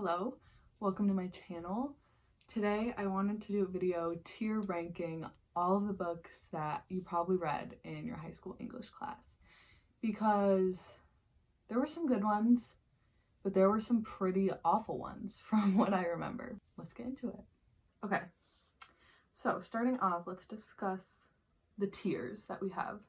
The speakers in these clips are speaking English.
Hello, welcome to my channel. Today I wanted to do a video tier ranking all of the books that you probably read in your high school English class, because there were some good ones, but there were some pretty awful ones from what I remember. Let's get into it. Okay, so starting off, let's discuss the tiers that we have.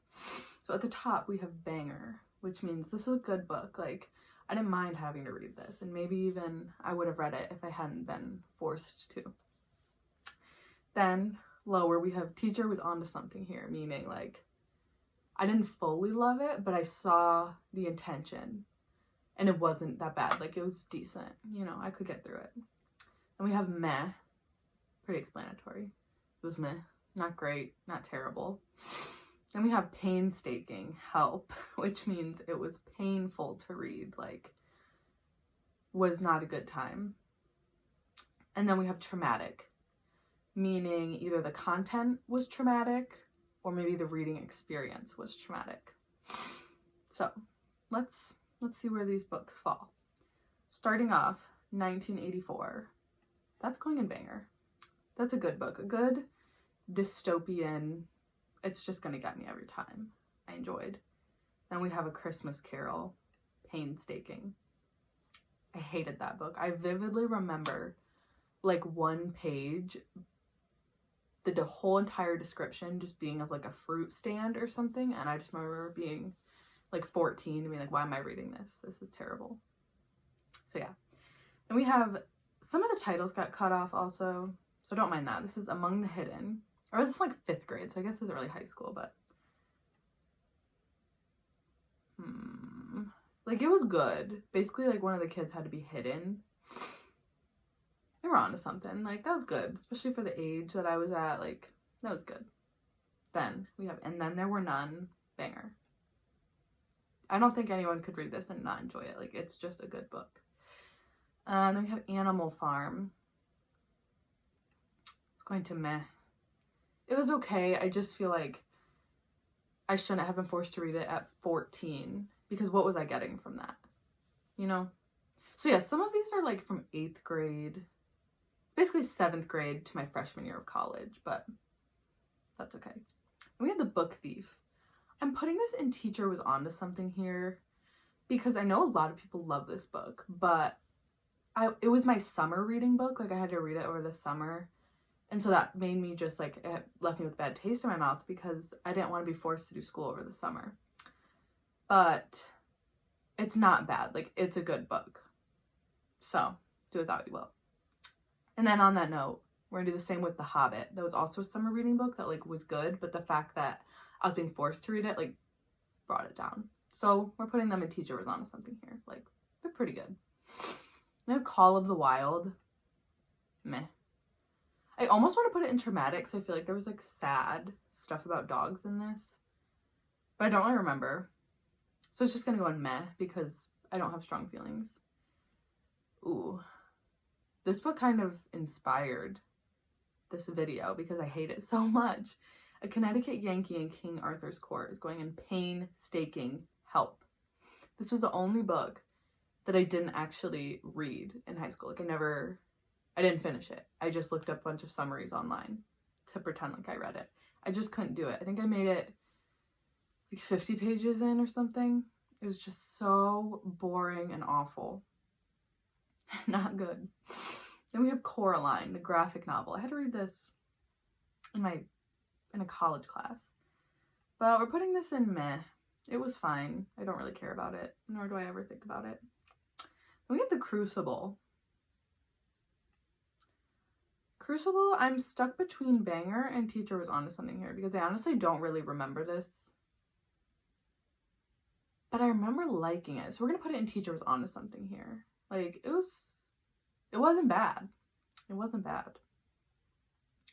So at the top we have banger, which means this was a good book. Like, I didn't mind having to read this, and maybe even I would have read it if I hadn't been forced to. Then lower we have teacher was onto something here, meaning like I didn't fully love it, but I saw the intention and it wasn't that bad. Like, it was decent, you know, I could get through it. Then we have meh, pretty explanatory. It was meh, not great, not terrible. Then we have painstaking, help, which means it was painful to read, like, was not a good time. And then we have traumatic, meaning either the content was traumatic or maybe the reading experience was traumatic. So let's see where these books fall. Starting off, 1984. That's going in banger. That's a good book, a good dystopian. It's just gonna get me every time. I enjoyed. Then we have A Christmas Carol, painstaking. I hated that book. I vividly remember like one page, the whole entire description just being of like a fruit stand or something, and I just remember being like 14 and being like, why am I reading this? This is terrible. So yeah. Then we have, some of the titles got cut off also, so don't mind that. This is Among the Hidden. Or this is like 5th grade, so I guess it's early high school, but like, it was good. Basically, like, one of the kids had to be hidden. They were onto something. Like, that was good, especially for the age that I was at. Like, that was good. Then we have And Then There Were None, banger. I don't think anyone could read this and not enjoy it. Like, it's just a good book. Then we have Animal Farm. It's going to meh. It was okay. I just feel like I shouldn't have been forced to read it at 14, because what was I getting from that? You know? So yeah, some of these are like from 8th grade, basically 7th grade to my freshman year of college, but that's okay. And we have The Book Thief. I'm putting this in Teacher Was Onto Something here because I know a lot of people love this book, but it was my summer reading book. Like, I had to read it over the summer. And so that made me just like, it left me with a bad taste in my mouth because I didn't want to be forced to do school over the summer. But it's not bad. Like, it's a good book. So do with that you will. And then on that note, we're gonna do the same with The Hobbit. That was also a summer reading book that like was good, but the fact that I was being forced to read it like brought it down. So we're putting them in Teacher Was Onto Something here. Like, they're pretty good. Now Call of the Wild, meh. I almost want to put it in traumatic, because I feel like there was like sad stuff about dogs in this, but I don't really remember. So it's just gonna go in meh because I don't have strong feelings. Ooh, this book kind of inspired this video because I hate it so much. A Connecticut Yankee in King Arthur's Court is going in painstaking help. This was the only book that I didn't actually read in high school. Like, I didn't finish it. I just looked up a bunch of summaries online to pretend like I read it. I just couldn't do it. I think I made it like 50 pages in or something. It was just so boring and awful. Not good. Then we have Coraline, the graphic novel. I had to read this in a college class. But we're putting this in meh. It was fine. I don't really care about it, nor do I ever think about it. Then we have The Crucible. Crucible, I'm stuck between banger and Teacher Was Onto Something here because I honestly don't really remember this. But I remember liking it. So we're going to put it in Teacher Was Onto Something here. Like, it wasn't bad. It wasn't bad.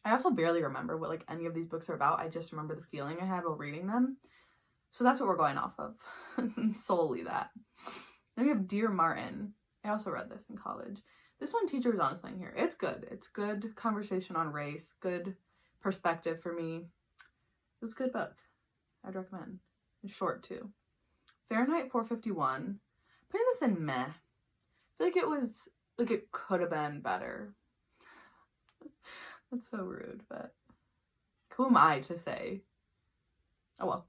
I also barely remember what like any of these books are about. I just remember the feeling I had while reading them. So that's what we're going off of. Solely that. Then we have Dear Martin. I also read this in college. This one, Teacher Was Onto Something here. It's good. It's good conversation on race. Good perspective for me. It was a good book. I'd recommend. It's short too. Fahrenheit 451. Putting this in meh. I feel like it was like, it could have been better. That's so rude, but who am I to say? Oh well.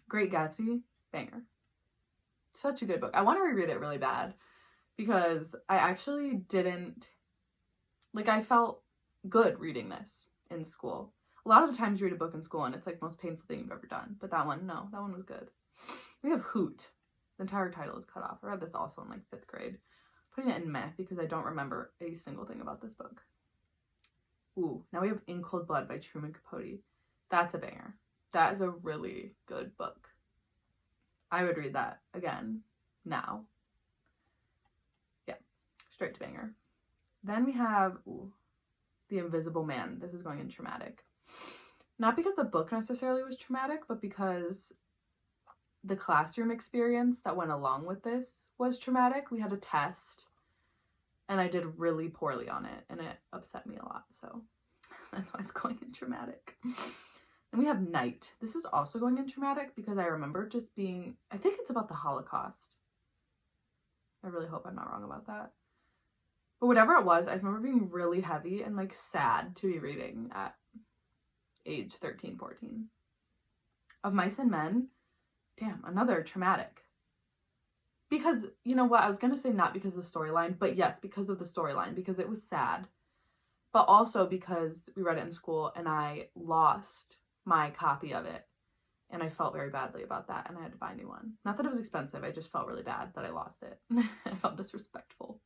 Great Gatsby, banger. Such a good book. I want to reread it really bad because I actually didn't, like, I felt good reading this in school. A lot of the times you read a book in school and it's like the most painful thing you've ever done. But that one, no, that one was good. We have Hoot. The entire title is cut off. I read this also in like 5th grade. Putting it in meh because I don't remember a single thing about this book. Ooh, now we have In Cold Blood by Truman Capote. That's a banger. That is a really good book. I would read that again now. Yeah, straight to banger. Then we have The Invisible Man. This is going in traumatic. Not because the book necessarily was traumatic, but because the classroom experience that went along with this was traumatic. We had a test and I did really poorly on it and it upset me a lot. So that's why it's going in traumatic. Then we have Night. This is also going in traumatic because I remember just being, I think it's about the Holocaust. I really hope I'm not wrong about that. But whatever it was, I remember being really heavy and like sad to be reading at age 13, 14. Of Mice and Men, damn, another traumatic. Because, you know what, I was going to say not because of the storyline, but yes, because of the storyline, because it was sad. But also because we read it in school and I lost my copy of it. And I felt very badly about that and I had to buy a new one. Not that it was expensive, I just felt really bad that I lost it. I felt disrespectful.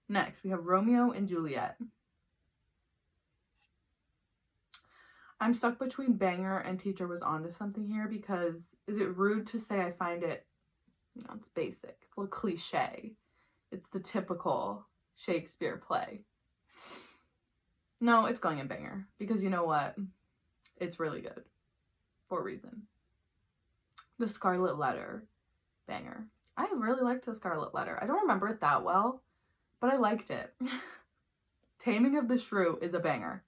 Next, we have Romeo and Juliet. I'm stuck between banger and teacher was onto something here because is it rude to say I find it, you know, it's basic. It's a little cliche. It's the typical Shakespeare play. No, it's going in banger because you know what? It's really good for a reason. The Scarlet Letter, banger. I really liked The Scarlet Letter. I don't remember it that well, but I liked it. Taming of the Shrew is a banger.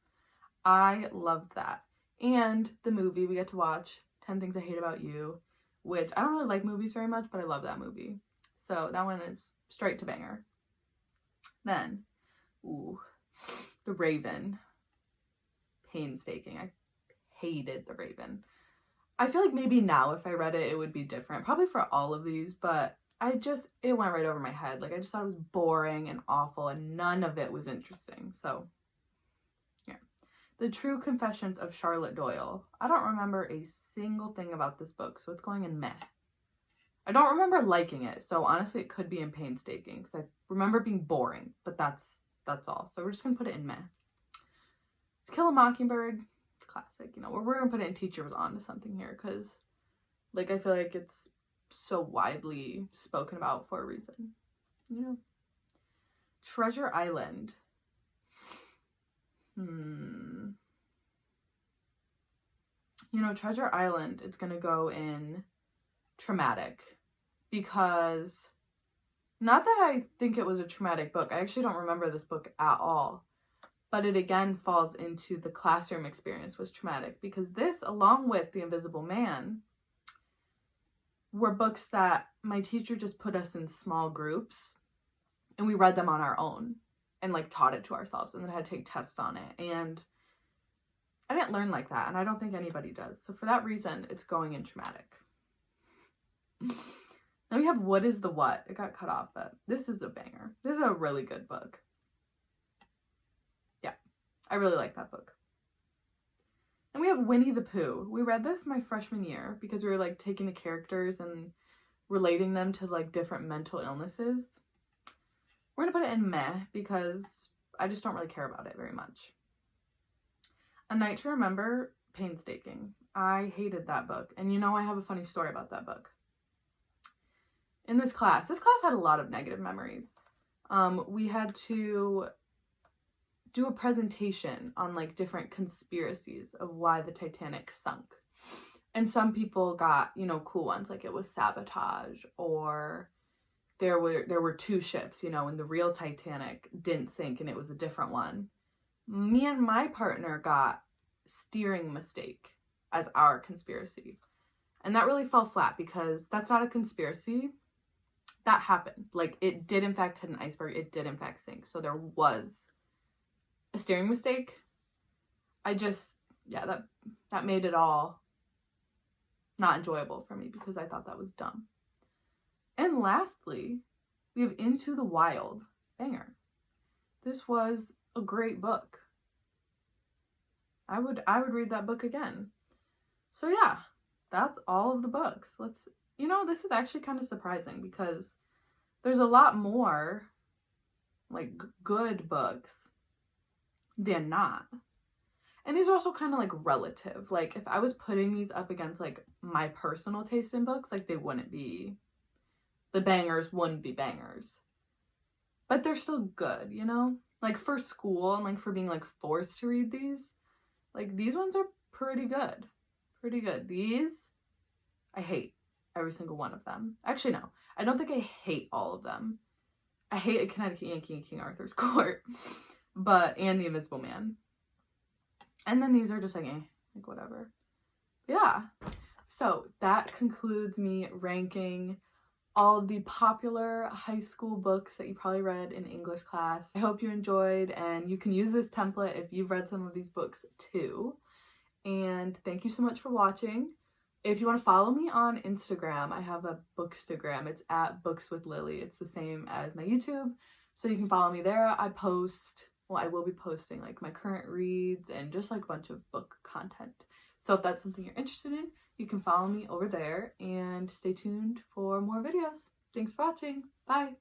I loved that. And the movie we get to watch, 10 Things I Hate About You, which I don't really like movies very much, but I love that movie. So that one is straight to banger. Then, The Raven. Painstaking. I hated The Raven. I feel like maybe now if I read it, it would be different. Probably for all of these, but it went right over my head. Like, I just thought it was boring and awful and none of it was interesting. So, yeah. The True Confessions of Charlotte Doyle. I don't remember a single thing about this book, so it's going in meh. I don't remember liking it, so honestly it could be in painstaking because I remember being boring, but that's all. So we're just going to put it in meh. To Kill a Mockingbird. It's classic. You know, we're going to put it in teacher was on to something here because, like, I feel like it's so widely spoken about for a reason, you know. Treasure Island. You know, Treasure Island, it's gonna go in traumatic because not that I think it was a traumatic book. I actually don't remember this book at all, but it again falls into the classroom experience was traumatic because this, along with The Invisible Man, were books that my teacher just put us in small groups and we read them on our own and like taught it to ourselves and then had to take tests on it. And I didn't learn like that and I don't think anybody does. So for that reason, it's going in traumatic. Then we have What is the What? It got cut off, but this is a banger. This is a really good book. Yeah, I really like that book. And we have Winnie the Pooh. We read this my freshman year because we were like taking the characters and relating them to like different mental illnesses. We're going to put it in meh because I just don't really care about it very much. A Night to Remember, painstaking. I hated that book. And you know, I have a funny story about that book. In this class had a lot of negative memories. We had to do a presentation on like different conspiracies of why the Titanic sunk. And some people got, you know, cool ones, like it was sabotage, or there were two ships, you know, and the real Titanic didn't sink and it was a different one. Me and my partner got steering mistake as our conspiracy. And that really fell flat because that's not a conspiracy. that happened. Like, it did in fact hit an iceberg. It did in fact sink. So there was a steering mistake. I just, yeah, that made it all not enjoyable for me because I thought that was dumb. And lastly, we have Into the Wild. Banger. This was a great book. I would read that book again. So yeah, that's all of the books. This is actually kind of surprising because there's a lot more like good books than not. And these are also kind of like relative. Like, if I was putting these up against like my personal taste in books, like, the bangers wouldn't be bangers. But they're still good, Like, for school and like for being like forced to read these, like, these ones are pretty good. Pretty good. These, I hate every single one of them. Actually, no. I don't think I hate all of them. I hate A Connecticut Yankee and King Arthur's Court. And The Invisible Man. And then these are just like, like whatever. Yeah. So that concludes me ranking all of the popular high school books that you probably read in English class. I hope you enjoyed, and you can use this template if you've read some of these books too. And thank you so much for watching. If you want to follow me on Instagram, I have a Bookstagram. It's at Books with Lily. It's the same as my YouTube. So you can follow me there. I will be posting like my current reads and just like a bunch of book content. So if that's something you're interested in, you can follow me over there and stay tuned for more videos. Thanks for watching. Bye.